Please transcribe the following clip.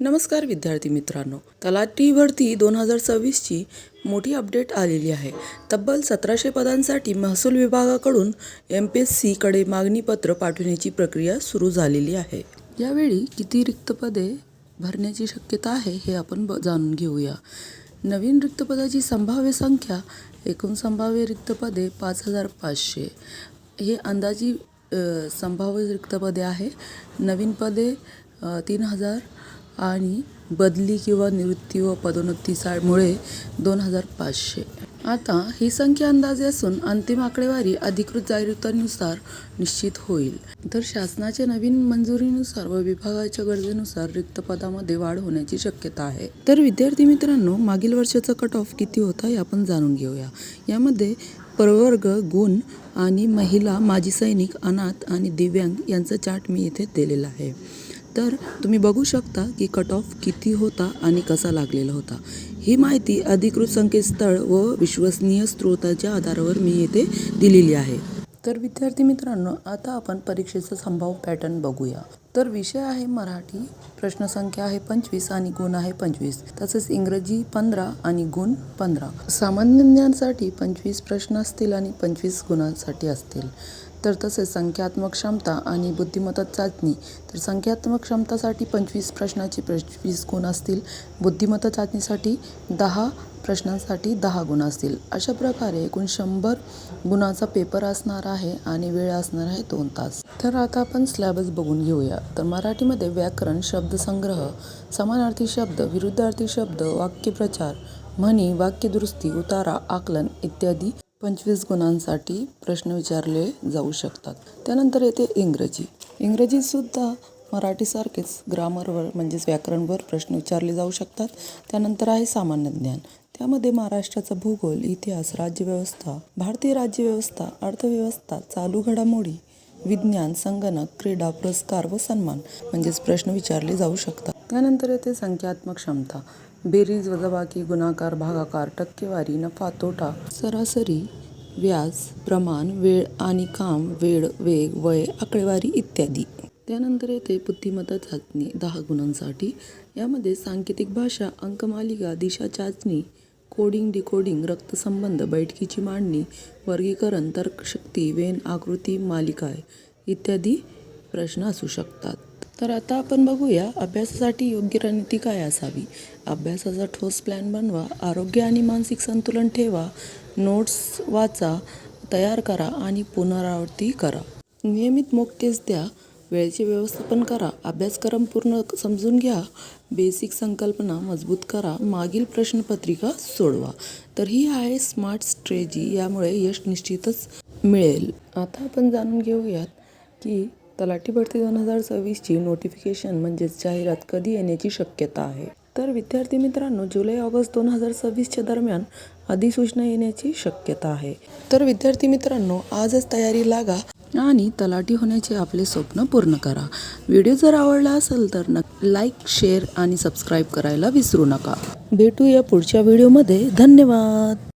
नमस्कार विद्यार्थी मित्रांनो, तलाठी भरती 2026ची मोठी अपडेट आलेली आहे. तब्बल 1700 पदांसाठी महसूल विभागाकडून MPSCकडे मागणीपत्र पाठवण्याची प्रक्रिया सुरू झालेली आहे. यावेळी किती रिक्त पदे भरण्याची शक्यता आहे हे आपण जाणून घेऊया. नवीन रिक्त पदाची संभाव्य संख्या, एकूण संभाव्य रिक्त पदे 5500 हे अंदाजी संभाव्य रिक्त पदे आहे. नवीन पदे 3000 आणि बदली किंवा निवृत्ती व पदोन्नतीमुळे 2500. आता ही संख्या अंदाजे असून अंतिम आकडेवारी अधिकृत जाहीरनाम्यानुसार निश्चित होईल. तर शासनाच्या नवीन मंजुरीनुसार व विभागाच्या गरजेनुसार रिक्त पदामध्ये वाढ होण्याची शक्यता आहे. तर विद्यार्थी मित्रांनो, मागील वर्षाचा कट ऑफ किती होता हे आपण जाणून घेऊया. यामध्ये प्रवर्ग, गुण आणि महिला, माजी सैनिक, अनाथ आणि दिव्यांग यांचा चार्ट मी इथे दिलेला आहे. तर तुम्ही बघू शकता की कट ऑफ किती होता आणि कसा लागलेला होता. ही माहिती अधिकृत संकेतस्थळ व विश्वसनीय स्रोताच्या आधारावर मी येथे दिलेली आहे. तर विद्यार्थी मित्रांनो, आता आपण परीक्षेचा संभाव्य पॅटर्न बघूया. तर विषय आहे मराठी, प्रश्नसंख्या आहे 25 आणि गुण आहे 25. तसेच इंग्रजी 15 आणि गुण 15. सामान्य ज्ञानासाठी 25 प्रश्न असतील आणि 25 गुणांसाठी असतील. तर तसेच संख्यात्मक क्षमता आणि बुद्धिमत्ता चाचणी, तर संख्यात्मक क्षमतासाठी 25 प्रश्नाचे 25 गुण असतील. बुद्धिमत्ता चाचणीसाठी 10 प्रश्नांसाठी 10 गुण असतील. अशा प्रकारे एकूण 100 गुणाचा पेपर असणार आहे आणि वेळ असणार आहे 2 तास. तर आता आपण सिलेबस बघून घेऊया. तर मराठीमध्ये व्याकरण, शब्दसंग्रह, समानार्थी शब्द, विरुद्धार्थी शब्द, वाक्यप्रचार, म्हणी, वाक्यदुरुस्ती, उतारा, आकलन इत्यादी 25 गुणांसाठी प्रश्न विचारले जाऊ शकतात. त्यानंतर येते इंग्रजी. इंग्रजीसुद्धा मराठीसारखेच ग्रामरवर म्हणजेच व्याकरणवर प्रश्न विचारले जाऊ शकतात. त्यानंतर आहे सामान्य ज्ञान. त्यामध्ये महाराष्ट्राचा भूगोल, इतिहास, राज्यव्यवस्था, भारतीय राज्यव्यवस्था, अर्थव्यवस्था, चालू घडामोडी, विज्ञान, संगणक, क्रीडा, पुरस्कार व सन्मान म्हणजेच प्रश्न विचारले जाऊ शकतात. त्यानंतर येते संख्यात्मक क्षमता. बेरीज, वजाबाकी, गुणाकार, भागाकार, टक्केवारी, नफा, तोटा, सरासरी, व्याज, प्रमाण, वेळ आणि काम, वेळ, वेग, वय, आकडेवारी इत्यादी. त्यानंतर येते बुद्धिमत्ता चाचणी 10 गुणांसाठी. यामध्ये सांकेतिक भाषा, अंकमालिका, दिशा चाचणी, कोडिंग, डिकोडिंग, रक्तसंबंध, बैठकीची मांडणी, वर्गीकरण, तर्कशक्ती, वेन, आकृती, मालिका इत्यादी प्रश्न असू शकतात. तर आता आपण बघूया अभ्यासासाठी योग्य रणनीती काय असावी. अभ्यासाचा ठोस प्लॅन बनवा, आरोग्य आणि मानसिक संतुलन ठेवा, नोट्स वाचा, तयार करा आणि पुनरावृत्ती करा. नियमित मॉक टेस्ट द्या, वेळेचे व्यवस्थापन करा, अभ्यासक्रम पूर्ण समजून घ्या, बेसिक संकल्पना मजबूत करा, मागील प्रश्नपत्रिका सोडवा. तर ही आहे स्मार्ट स्ट्रॅटेजी. यामुळे यश निश्चितच मिळेल. आता आपण जाणून घेऊयात की तलाठी भरती 2026ची नोटिफिकेशन म्हणजेच जाहिरात कधी येण्याची शक्यता आहे. तर विद्यार्थी मित्रांनो, जुलै-ऑगस्ट 2026च्या दरम्यान अधिसूचना येण्याची शक्यता आहे. तर विद्यार्थी मित्रांनो, आजच तयारी लागा आणि तलाठी होण्याचे आपले स्वप्न पूर्ण करा. व्हिडिओ जर आवडला असेल तर लाईक, शेअर आणि सबस्क्राईब करायला विसरू नका. भेटूया पुढच्या व्हिडिओमध्ये. धन्यवाद.